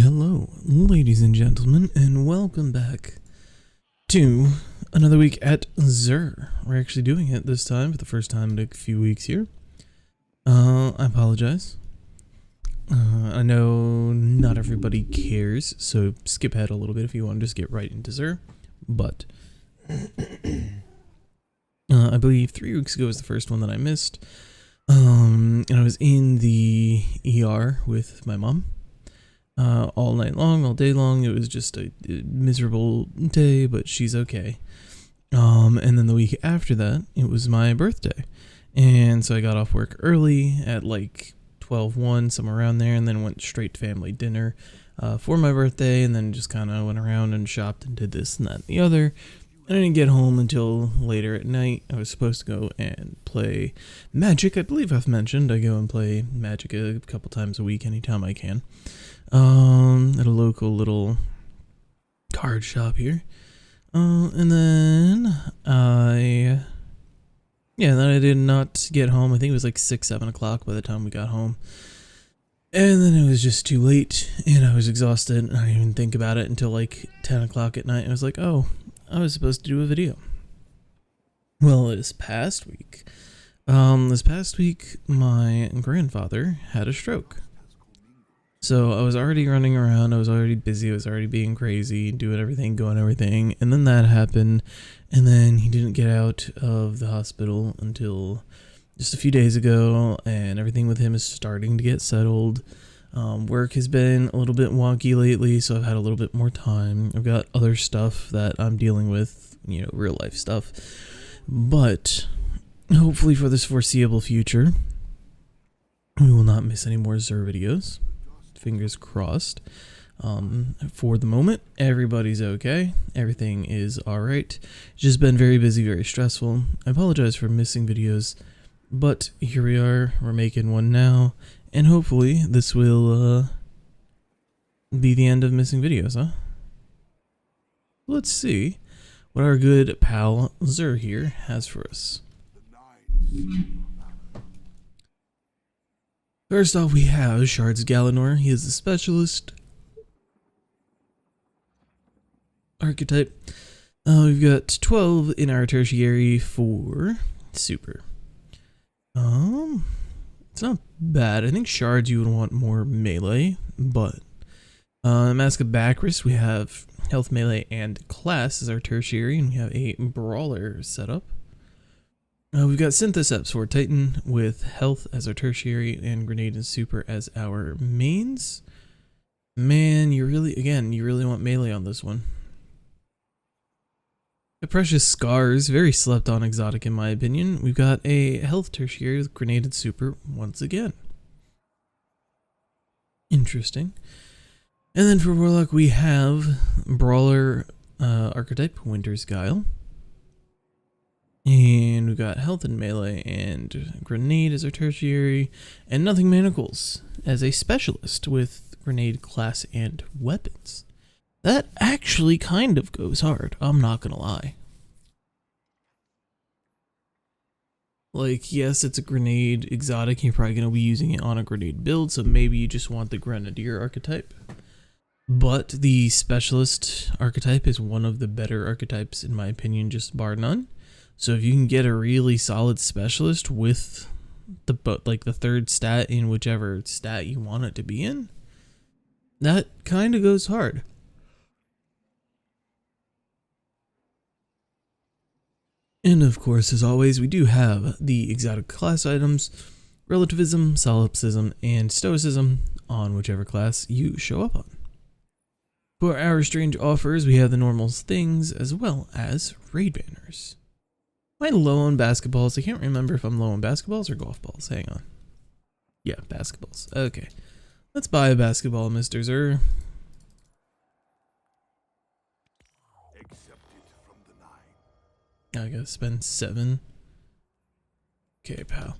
Hello, ladies and gentlemen, and welcome back to another week at Xur. We're actually doing it this time for the first time in a few weeks here. I apologize. I know not everybody cares, so skip ahead a little bit if you want to just get right into Xur. But I believe 3 weeks ago was the first one that I missed. And I was in the ER with my mom. All night long, all day long. It was just a miserable day, but she's okay. And then the week after that, it was my birthday. And so I got off work early at like 12:01, somewhere around there, and then went straight to family dinner for my birthday, and then just kind of went around and shopped and did this and that and the other. And I didn't get home until later at night. I was supposed to go and play Magic. I believe I've mentioned I go and play Magic a couple times a week, anytime I can. At a local little card shop here. And then I did not get home. I think it was like 6-7 o'clock by the time we got home. And then it was just too late, and I was exhausted, and I didn't even think about it until like 10 o'clock at night. I was like, oh, I was supposed to do a video. Well, this past week, my grandfather had a stroke. So I was already running around, I was already busy, I was already being crazy, doing everything, and then that happened, and then he didn't get out of the hospital until just a few days ago, and everything with him is starting to get settled. Work has been a little bit wonky lately, so I've had a little bit more time. I've got other stuff that I'm dealing with, real life stuff, but hopefully for this foreseeable future, we will not miss any more Xur videos. Fingers crossed. For the moment, everybody's okay. Everything is alright. It's just been very busy, very stressful. I apologize for missing videos, but here we are. We're making one now, and hopefully this will be the end of missing videos, huh? Let's see what our good pal Xur here has for us. First off, we have Shards Galanor. He is the specialist archetype. We've got 12 in our tertiary for super. It's not bad. I think Shards you would want more melee, but Mask of Bacchus, we have health, melee, and class as our tertiary, and we have a brawler setup. We've got Synthoceps for Titan with health as our tertiary and grenade and super as our mains. Man, you really want melee on this one. The Precious Scars, very slept on exotic in my opinion. We've got a health tertiary with grenade and super once again. Interesting. And then for Warlock we have brawler archetype, Winter's Guile. And we've got health and melee and grenade as our tertiary, and Nothing Manacles as a specialist with grenade, class, and weapons. That actually kind of goes hard, I'm not gonna lie. Like, yes, it's a grenade exotic, you're probably gonna be using it on a grenade build, so maybe you just want the grenadier archetype. But the specialist archetype is one of the better archetypes in my opinion, just bar none. So if you can get a really solid specialist with the third stat in whichever stat you want it to be in, that kind of goes hard. And of course, as always, we do have the exotic class items, relativism, solipsism, and stoicism on whichever class you show up on. For our strange offers, we have the normal things as well as raid banners. Am I low on basketballs? I can't remember if I'm low on basketballs or golf balls. Hang on. Yeah, basketballs. Okay. Let's buy a basketball, Mr. Xur. I gotta spend 7. Okay, pal.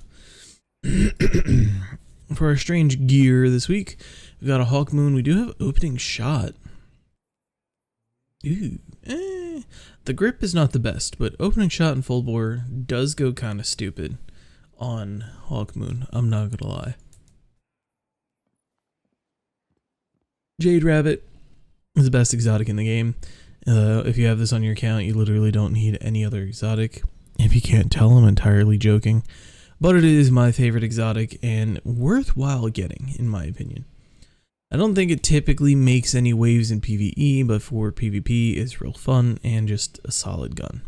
For our strange gear this week, we've got a Hawk Moon. We do have opening shot. Ooh. The grip is not the best, but opening shot and full bore does go kind of stupid on Hawk Moon. I'm not gonna lie. Jade Rabbit is the best exotic in the game. If you have this on your account, you literally don't need any other exotic. If you can't tell, I'm entirely joking. But it is my favorite exotic and worthwhile getting, in my opinion. I don't think it typically makes any waves in PvE, but for PvP, it's real fun and just a solid gun.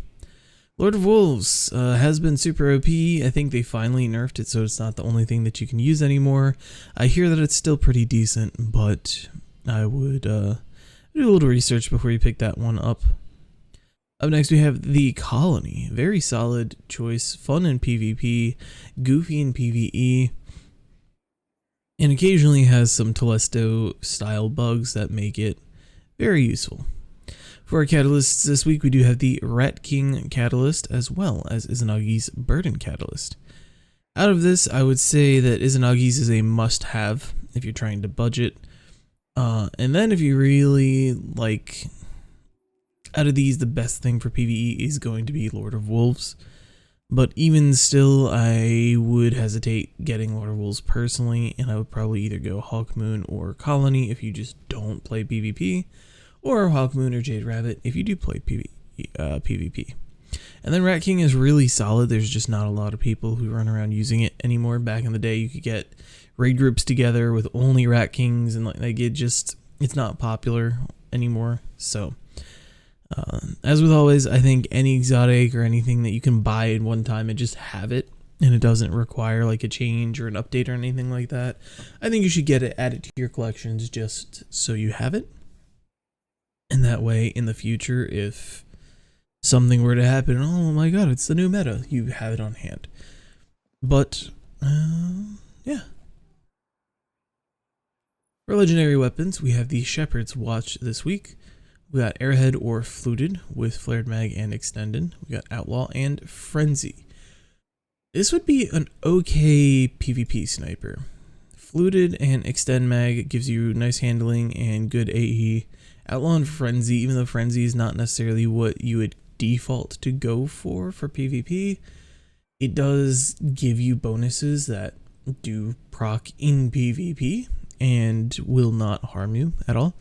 Lord of Wolves has been super OP. I think they finally nerfed it, so it's not the only thing that you can use anymore. I hear that it's still pretty decent, but I would do a little research before you pick that one up. Up next, we have the Colony. Very solid choice. Fun in PvP, goofy in PvE, and occasionally has some Telesto style bugs that make it very useful. For our catalysts this week, we do have the Rat King Catalyst as well as Izanagi's Burden Catalyst. Out of this, I would say that Izanagi's is a must-have if you're trying to budget. And then if you really like, out of these, the best thing for PvE is going to be Lord of Wolves. But even still, I would hesitate getting Lord of Wolves personally, and I would probably either go Hawkmoon or Colony if you just don't play PvP, or Hawkmoon or Jade Rabbit if you do play PvP. And then Rat King is really solid. There's just not a lot of people who run around using it anymore. Back in the day, you could get raid groups together with only Rat Kings, and it's not popular anymore. So as with always, I think any exotic or anything that you can buy in one time and just have it, and it doesn't require like a change or an update or anything like that, I think you should get it added to your collections just so you have it. And that way, in the future, if something were to happen, oh my god, it's the new meta, you have it on hand. But, yeah. For legendary weapons, we have the Shepherd's Watch this week. We got Airhead or Fluted with Flared Mag and Extended. We got Outlaw and Frenzy. This would be an okay PvP sniper. Fluted and Extend Mag gives you nice handling and good AE. Outlaw and Frenzy, even though Frenzy is not necessarily what you would default to go for PvP, it does give you bonuses that do proc in PvP and will not harm you at all.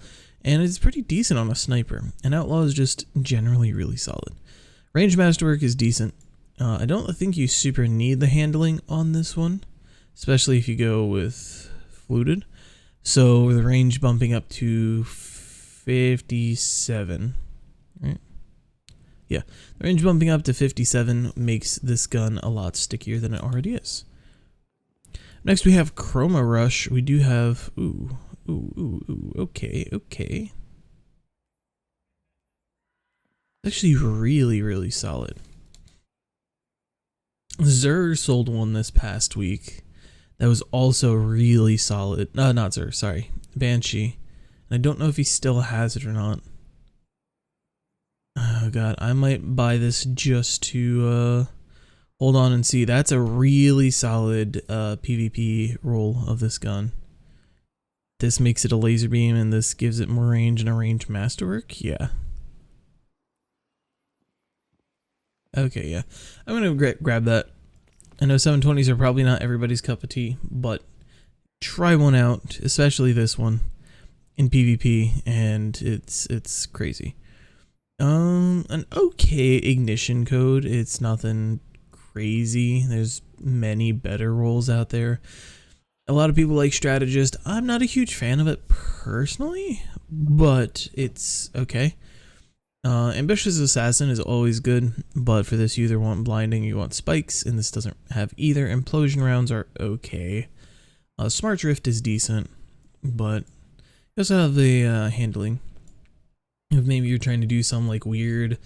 And it's pretty decent on a sniper. And Outlaw is just generally really solid. Range Masterwork is decent. I don't think you super need the handling on this one, especially if you go with Fluted. So the range bumping up to 57, right? Yeah, the range bumping up to 57 makes this gun a lot stickier than it already is. Next we have Chroma Rush. We do have, okay. Actually really, really solid. Xur sold one this past week that was also really solid. Not Xur, sorry. Banshee. And I don't know if he still has it or not. Oh god, I might buy this just to hold on and see. That's a really solid PvP roll of this gun. This makes it a laser beam, and this gives it more range and a range masterwork. Yeah. Okay, yeah. I'm gonna grab that. I know 720s are probably not everybody's cup of tea, but try one out, especially this one in PvP, and it's crazy. An okay ignition code. It's nothing crazy. There's many better rolls out there. A lot of people like Strategist. I'm not a huge fan of it personally, but it's okay. Ambitious Assassin is always good, but for this you either want blinding or you want spikes, and this doesn't have either. Implosion rounds are okay. Smart Drift is decent, but you also have the handling. If maybe you're trying to do some like weird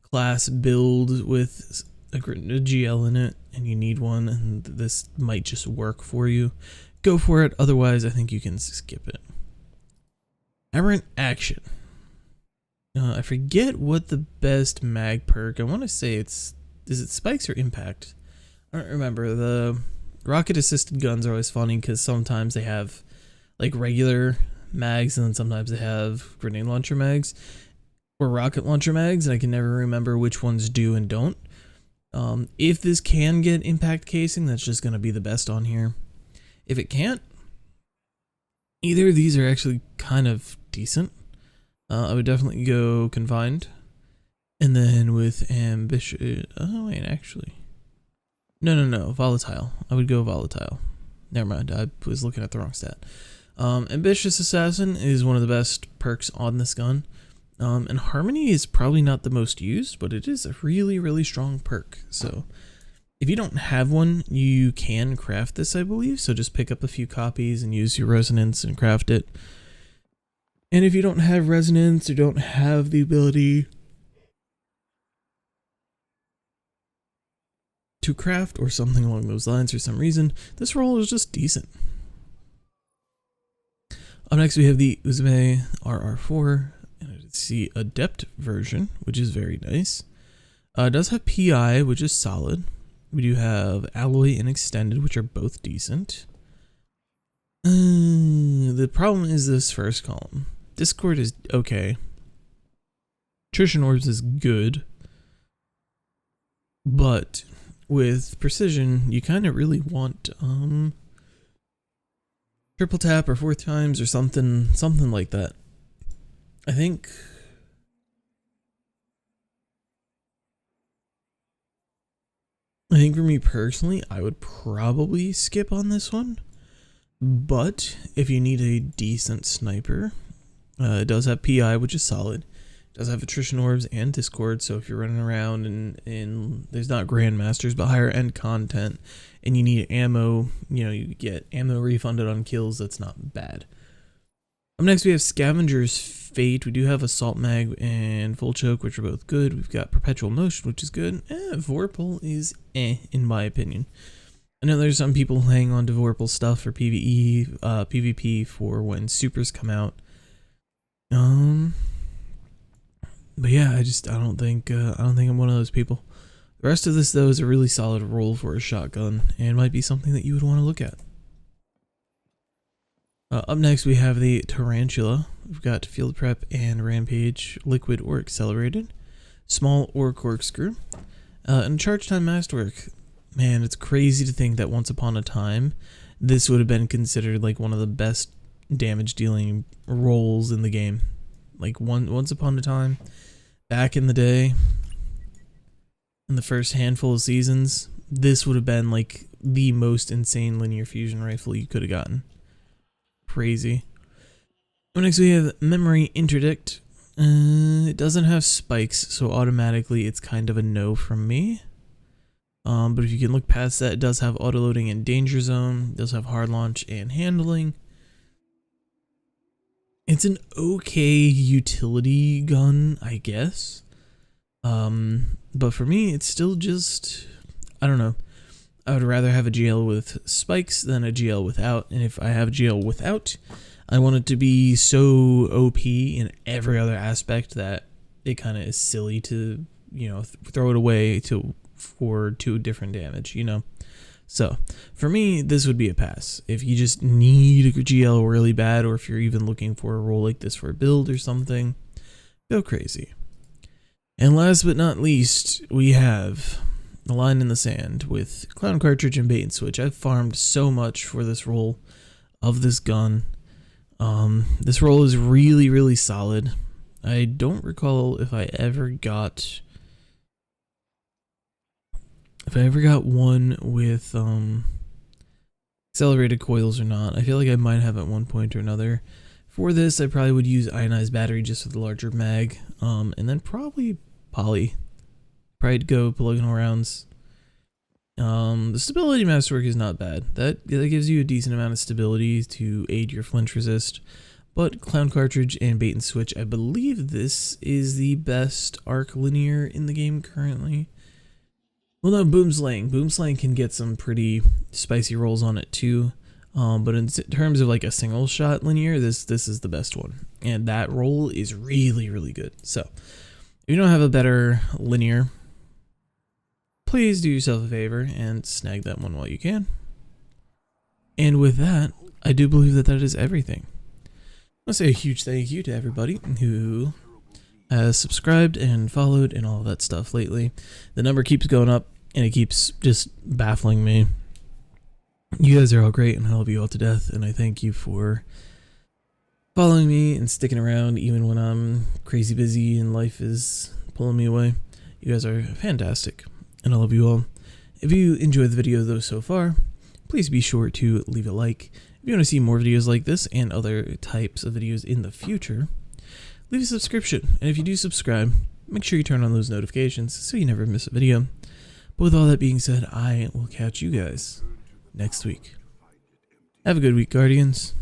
class build with a GL in it and you need one, and this might just work for you, go for it. Otherwise, I think you can skip it. Aberrant Action. I forget what the best mag perk. I want to say is it spikes or impact? I don't remember. The rocket assisted guns are always funny because sometimes they have like regular mags and then sometimes they have grenade launcher mags or rocket launcher mags, and I can never remember which ones do and don't. If this can get impact casing, that's just going to be the best on here. If it can't, Either of these are actually kind of decent. I would definitely go confined. And then with ambitious, oh wait, actually. No, volatile. I would go volatile. Never mind, I was looking at the wrong stat. Ambitious Assassin is one of the best perks on this gun. And Harmony is probably not the most used, but it is a really, really strong perk. So if you don't have one, you can craft this, I believe. So just pick up a few copies and use your resonance and craft it. And if you don't have resonance or don't have the ability to craft or something along those lines for some reason, this roll is just decent. Up next we have the Uzume RR4, and I see Adept version, which is very nice. It does have PI, which is solid. We do have Alloy and Extended, which are both decent. The problem is this first column. Discord is okay. Attrition Orbs is good. But with Precision, you kind of really want triple tap or 4 times or something like that. I think for me personally, I would probably skip on this one. But if you need a decent sniper, it does have PI, which is solid. It does have Attrition Orbs and Discord, so if you're running around and there's not Grandmasters, but higher end content, and you need ammo, you get ammo refunded on kills, that's not bad. Up next we have Scavenger's Fate. We do have Assault Mag and Full Choke, which are both good. We've got Perpetual Motion, which is good. Vorpal is in my opinion. I know there's some people hang on to Vorpal stuff for PvE, PvP for when supers come out. But yeah, I don't think I'm one of those people. The rest of this though is a really solid roll for a shotgun and might be something that you would want to look at. Up next we have the Tarantula. We've got Field Prep and Rampage, Liquid or Accelerated, Small or Corkscrew, and Charge Time Masterwork. Man, it's crazy to think that once upon a time, this would have been considered like one of the best damage dealing rolls in the game. Like once upon a time, back in the day, in the first handful of seasons, this would have been like the most insane linear fusion rifle you could have gotten. Crazy. Next we have Memory Interdict. It doesn't have spikes, so automatically it's kind of a no from me. But if you can look past that, it does have autoloading and danger zone. It does have hard launch and handling. It's an okay utility gun, I guess. But for me, it's still just, I don't know. I would rather have a GL with spikes than a GL without. And if I have a GL without, I want it to be so OP in every other aspect that it kind of is silly to, throw it away for 2 different damage, So, for me, this would be a pass. If you just need a GL really bad, or if you're even looking for a roll like this for a build or something, go crazy. And last but not least, we have The Line in the Sand with Clown Cartridge and Bait and Switch. I've farmed so much for this roll of this gun. This roll is really, really solid. I don't recall if I ever got one with accelerated coils or not. I feel like I might have at one point or another. For this, I probably would use ionized battery just with a larger mag, and then probably poly. Probably go polygonal rounds. The stability masterwork is not bad. That gives you a decent amount of stability to aid your flinch resist. But Clown Cartridge and Bait and Switch, I believe this is the best arc linear in the game currently. Well, no, Boomslang. Boomslang can get some pretty spicy rolls on it too. But in terms of like a single shot linear, this is the best one. And that roll is really, really good. So, if you don't have a better linear, please do yourself a favor and snag that one while you can. And with that, I do believe that is everything. I want to say a huge thank you to everybody who has subscribed and followed and all of that stuff lately. The number keeps going up and it keeps just baffling me. You guys are all great and I love you all to death, and I thank you for following me and sticking around even when I'm crazy busy and life is pulling me away. You guys are fantastic, and I love you all. If you enjoyed the video though so far, please be sure to leave a like. If you want to see more videos like this and other types of videos in the future, leave a subscription. And if you do subscribe, make sure you turn on those notifications so you never miss a video. But with all that being said, I will catch you guys next week. Have a good week, Guardians.